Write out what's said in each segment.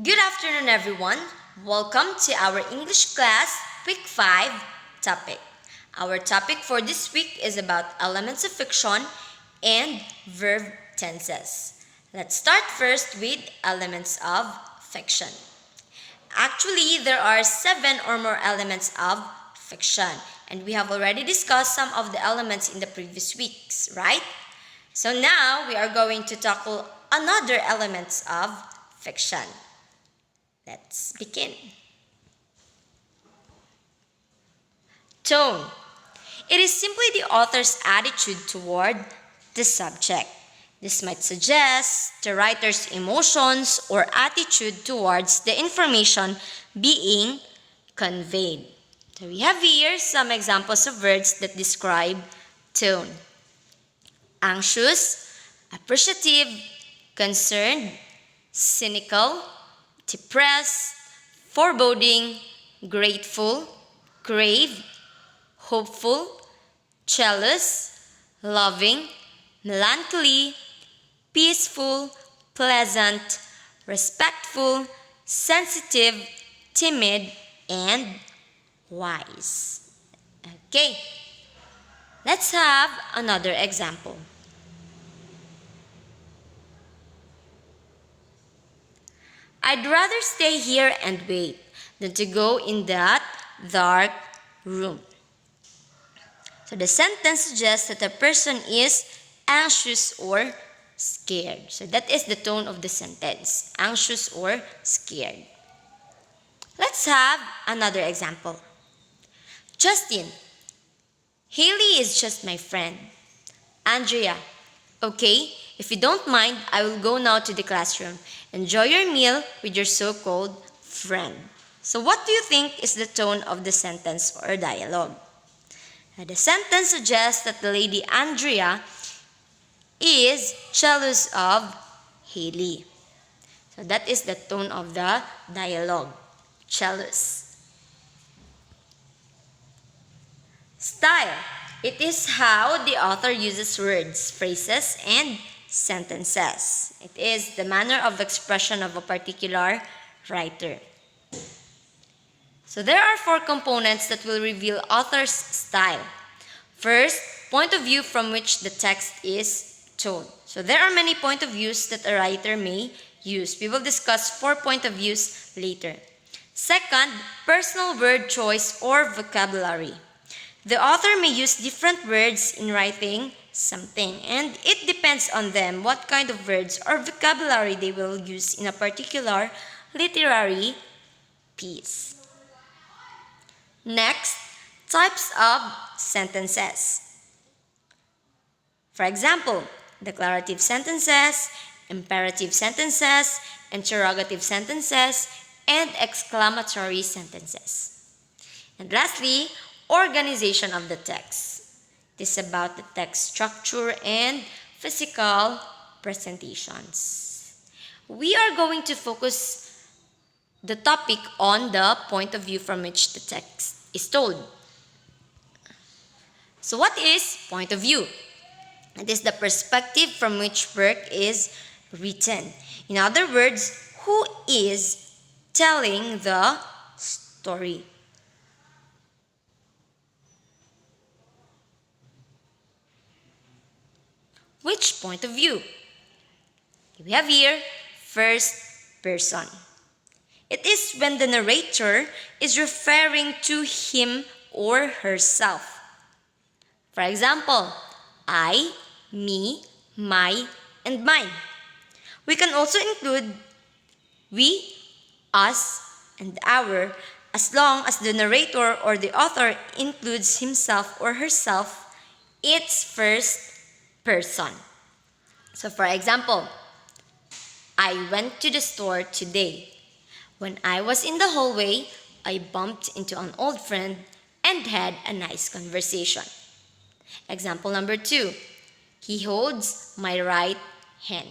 Good afternoon, everyone. Welcome to our English class Week 5 topic. Our topic for this week is about elements of fiction and verb tenses. Let's start first with elements of fiction. Actually, there are 7 or more elements of fiction, and we have already discussed some of the elements in the previous weeks, right? So now we are going to tackle another elements of fiction. Let's begin. Tone. It is simply the author's attitude toward the subject. This might suggest the writer's emotions or attitude towards the information being conveyed. So we have here some examples of words that describe tone. Anxious, appreciative, concerned, cynical, depressed, foreboding, grateful, grave, hopeful, jealous, loving, melancholy, peaceful, pleasant, respectful, sensitive, timid, and wise. Okay, let's have another example. I'd rather stay here and wait than to go in that dark room. So the sentence suggests that a person is anxious or scared. So that is the tone of the sentence, anxious or scared. Let's have another example. Justin, Haley is just my friend. Andrea, okay, if you don't mind, I will go now to the classroom. Enjoy your meal with your so-called friend. So what do you think is the tone of the sentence or dialogue? Now, the sentence suggests that the lady Andrea is jealous of Haley. So that is the tone of the dialogue, jealous. Style. It is how the author uses words, phrases, and sentences. It is the manner of expression of a particular writer. So there are 4 components that will reveal author's style. First, point of view from which the text is told. So there are many point of views that a writer may use. We will discuss 4 point of views later. Second, personal word choice or vocabulary. The author may use different words in writing something, and it depends on them what kind of words or vocabulary they will use in a particular literary piece. Next, types of sentences. For example, declarative sentences, imperative sentences, interrogative sentences, and exclamatory sentences. And lastly, organization of the text. It is about the text structure and physical presentations. We are going to focus the topic on the point of view from which the text is told. So what is point of view? It is the perspective from which work is written. In other words, who is telling the story? Which point of view? We have here first person. It is when the narrator is referring to him or herself. For example, I, me, my, and mine. We can also include we, us, and our as long as the narrator or the author includes himself or herself, it's first person. So for example, I went to the store today. When I was in the hallway, I bumped into an old friend and had a nice conversation. Example number 2, he holds my right hand.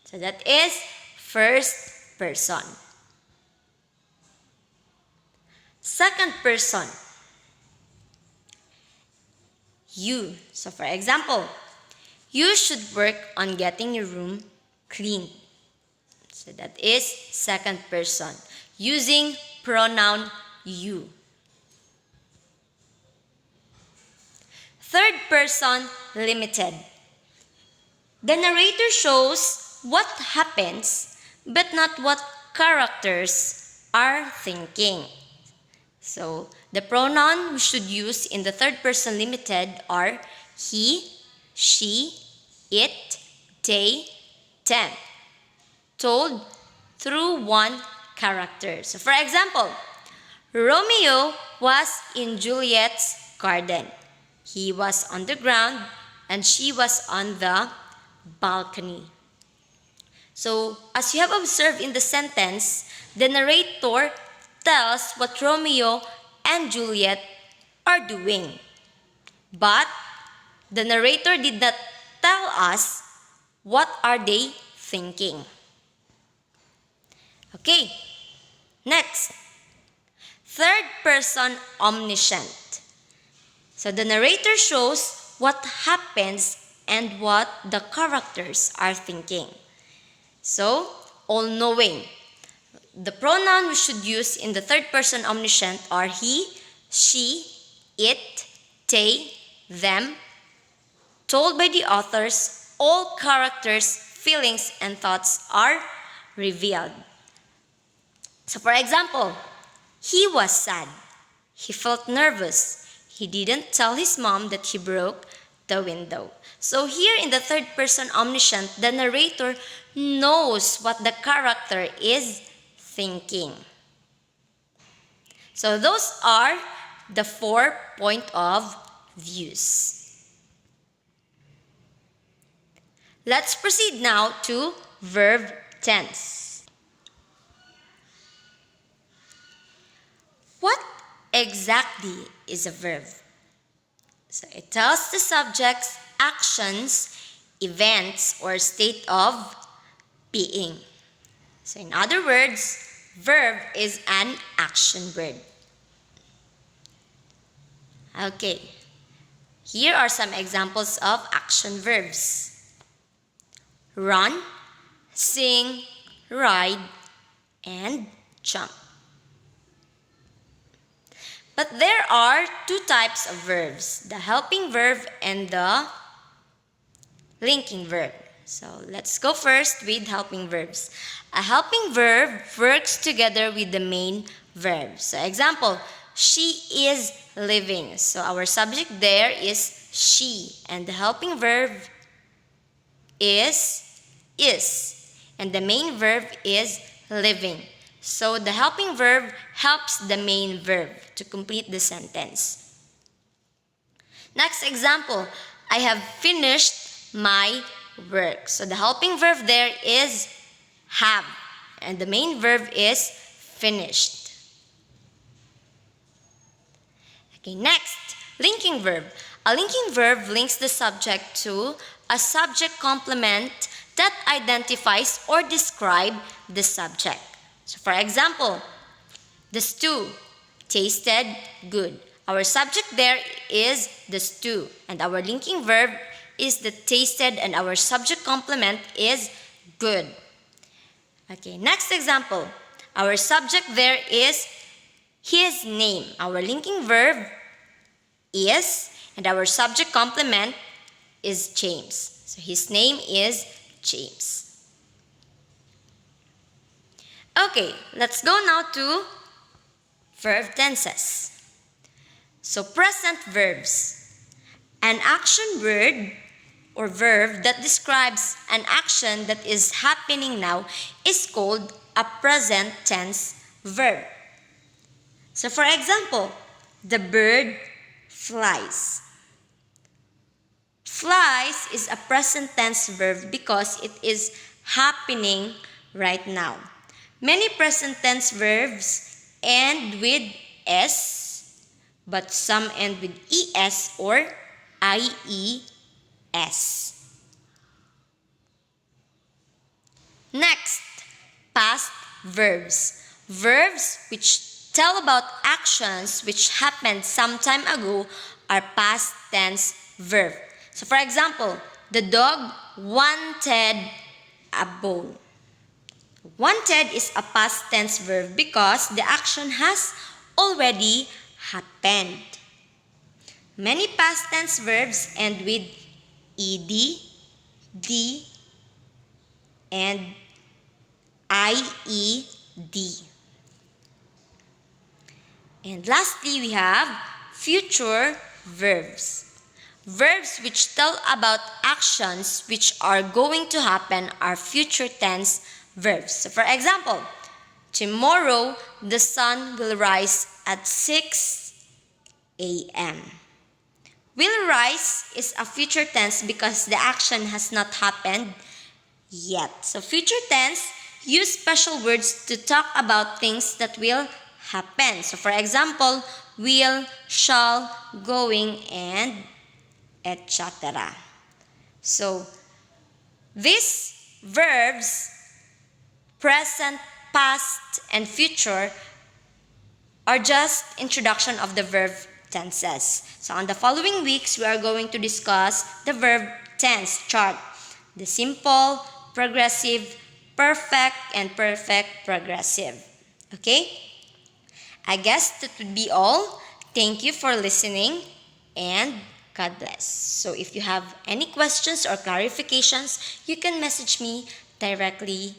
So that is first person. Second person, you. So for example, you should work on getting your room clean. So that is second person using pronoun you. Third person limited. The narrator shows what happens but not what characters are thinking. So the pronoun we should use in the third person limited are he, she, it, they, them, told through one character. So for example, Romeo was in Juliet's garden. He was on the ground and she was on the balcony. So as you have observed in the sentence, the narrator tells what Romeo and Juliet are doing. But the narrator did not tell us what are they thinking. Okay, next. Third person omniscient. So the narrator shows what happens and what the characters are thinking. So, all-knowing. The pronoun we should use in the third person omniscient are he, she, it, they, them. Told by the authors, all characters, feelings, and thoughts are revealed. So for example, he was sad. He felt nervous. He didn't tell his mom that he broke the window. So here in the third person omniscient, the narrator knows what the character is thinking. So those are the 4 point of views. Let's proceed now to verb tense. What exactly is a verb? So it tells the subject's actions, events, or state of being. So in other words, verb is an action word. Okay, here are some examples of action verbs. Run, sing, ride, and jump. But there are 2 types of verbs, the helping verb and the linking verb. So let's go first with helping verbs. A helping verb works together with the main verb. So example, she is living. So our subject there is she, and the helping verb is. And the main verb is living. So the helping verb helps the main verb to complete the sentence. Next example, I have finished my work. So the helping verb there is have, and the main verb is finished. Okay, next, linking verb. A linking verb links the subject to a subject complement that identifies or describes the subject. So for example, the stew tasted good. Our subject there is the stew, and our linking verb is the tasted, and our subject complement is good. Okay, next example. Our subject there is his name. Our linking verb is, and our subject complement is James. So his name is James. Okay, let's go now to verb tenses. So present verbs. An action word or verb that describes an action that is happening now is called a present tense verb. So for example, the bird flies. Flies is a present tense verb because it is happening right now. Many present tense verbs end with s, but some end with es or ies. Next, past verbs. Verbs which tell about actions which happened some time ago are past tense verb. So for example, the dog wanted a bone. Wanted is a past tense verb because the action has already happened. Many past tense verbs end with ed, d, and ied. And lastly, we have future verbs. Verbs which tell about actions which are going to happen are future tense verbs. So for example, tomorrow the sun will rise at 6 a.m. Will rise is a future tense because the action has not happened yet. So future tense use special words to talk about things that will happen. So for example, will, shall, going, and etc. So these verbs, present, past, and future, are just introduction of the verb tenses. So on the following weeks, we are going to discuss the verb tense chart. The simple, progressive, perfect, and perfect progressive. Okay? I guess that would be all. Thank you for listening and God bless. So if you have any questions or clarifications, you can message me directly.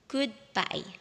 Goodbye.